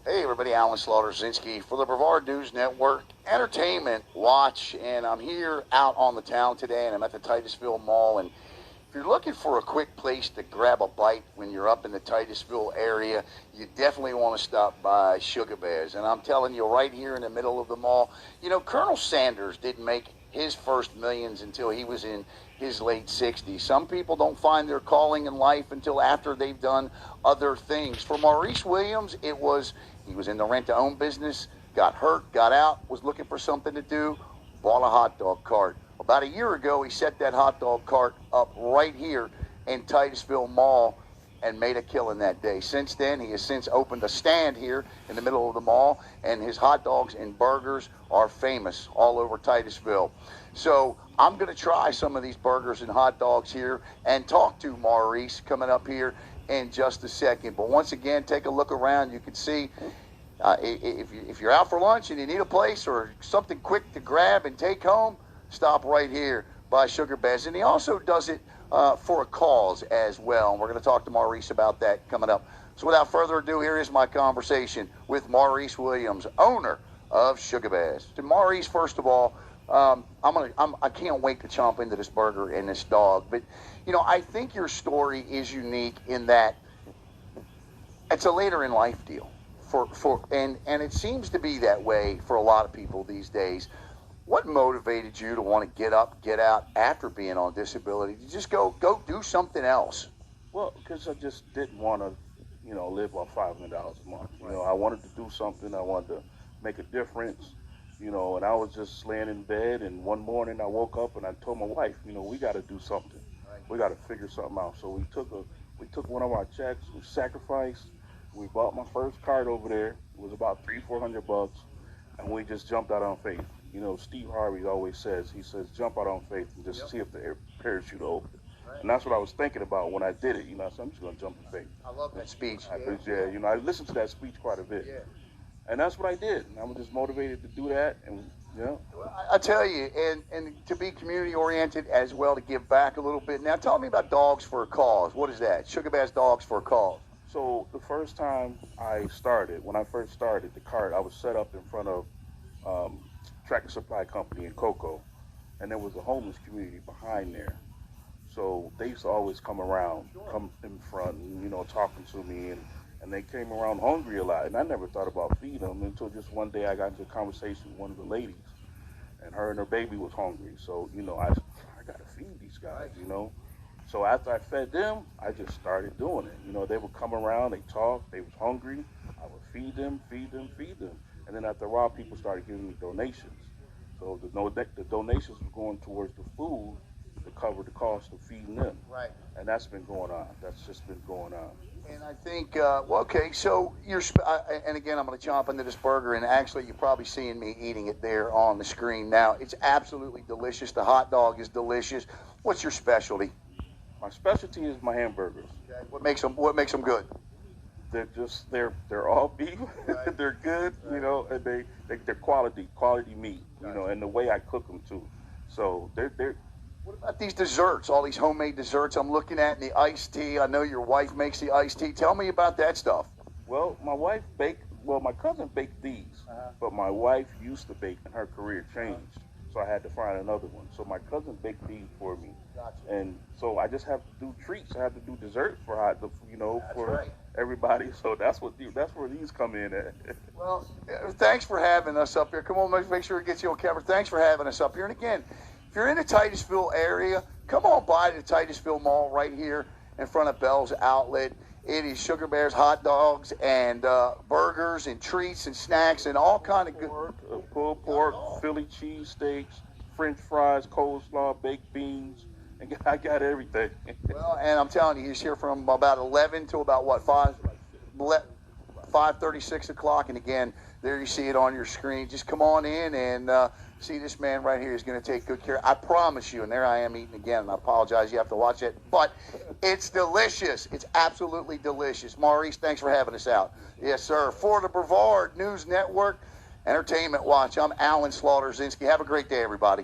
Hey everybody, Alan Slaughter-Zinski for the Brevard News Network Entertainment Watch, and I'm here out on the town today, and I'm at the Titusville Mall. And if you're looking for a quick place to grab a bite when you're up in the Titusville area, you definitely want to stop by Sugabears. And I'm telling you, right here in the middle of the mall, you know, Colonel Sanders didn't make his first millions until he was in his late 60s. Some people don't find their calling in life until after they've done other things. For Maurice Williams, he was in the rent-to-own business, got hurt, got out, was looking for something to do, bought a hot dog cart. About a year ago, he set that hot dog cart up right here in Titusville Mall and made a killing that day. Since then, he has since opened a stand here in the middle of the mall, and his hot dogs and burgers are famous all over Titusville. So I'm going to try some of these burgers and hot dogs here and talk to Maurice coming up here in just a second. But once again, take a look around. You can see if you're out for lunch and you need a place or something quick to grab and take home, stop right here by Sugabears. And he also does it for a cause as well. And we're going to talk to Maurice about that coming up. So without further ado, here is my conversation with Maurice Williams, owner of Sugabears. To Maurice, first of all, I can't wait to chomp into this burger and this dog. But, you know, I think your story is unique in that it's a later in life deal. And it seems to be that way for a lot of people these days. What motivated you to want to get up, get out after being on disability? To just go do something else? Well, because I just didn't want to, you know, live on $500 a month. You know, I wanted to do something. I wanted to make a difference. You know, and I was just laying in bed, and one morning I woke up and I told my wife, you know, we got to do something. We got to figure something out. So we took one of our checks, we sacrificed, we bought my first cart over there. It was about $300-400, and we just jumped out on faith. You know, Steve Harvey always says, he says, jump out on faith and just see if the parachute open. Right. And that's what I was thinking about when I did it. You know, so I'm just going to jump in faith. I love that speech. Yeah, you know, I listened to that speech quite a bit. Yeah. And that's what I did. And I was just motivated to do that. And, you know. I tell you, and to be community-oriented as well, to give back a little bit. Now, tell me about Dogs for a Cause. What is that? Sugabears Dogs for a Cause. So the first time I started, when I first started the cart, I was set up in front of Tractor Supply Company in Cocoa. And there was a homeless community behind there. So they used to always come around, come in front, and, you know, talking to me. And they came around hungry a lot, and I never thought about feeding them until just one day I got into a conversation with one of the ladies, and her and her baby was hungry. So, you know, I got to feed these guys, you know. So after I fed them, I just started doing it. You know, they would come around, they talk, they was hungry. I would feed them. And then after a while, people started giving me donations. So the donations were going towards the food to cover the cost of feeding them. Right. And that's been going on. That's just been going on. And I think, well, okay, so and again, I'm going to chomp into this burger, and actually you're probably seeing me eating it there on the screen now. It's absolutely delicious. The hot dog is delicious. What's your specialty? My specialty is my hamburgers. Okay. What makes them good? They're all beef. Right. They're good, right. You know, and they're quality meat, you know, and the way I cook them too. So they're. What about these desserts, all these homemade desserts I'm looking at, and the iced tea? I know your wife makes the iced tea. Tell me about that stuff. Well, my cousin baked these, but my wife used to bake, and her career changed, so I had to find another one. So my cousin baked these for me. Gotcha. And so I just have to do treats. I have to do dessert for everybody. So that's where these come in at. Well, thanks for having us up here. Come on, make sure it gets you on camera. Thanks for having us up here. And again, if you're in the Titusville area, come on by the Titusville Mall right here in front of Bell's Outlet. It is Sugabears hot dogs and burgers and treats and snacks and all kind of good. Pulled pork, Philly cheesesteaks, French fries, coleslaw, baked beans, and I got everything. Well, and I'm telling you, he's here from about 11 to about what, 5:30, 6 o'clock. And again, there you see it on your screen. Just come on in and see this man right here is going to take good care. I promise you, and there I am eating again, and I apologize you have to watch it, but it's delicious. It's absolutely delicious. Maurice, thanks for having us out. Yes, sir. For the Brevard News Network Entertainment Watch, I'm Alan Slaughter-Zinski. Have a great day, everybody.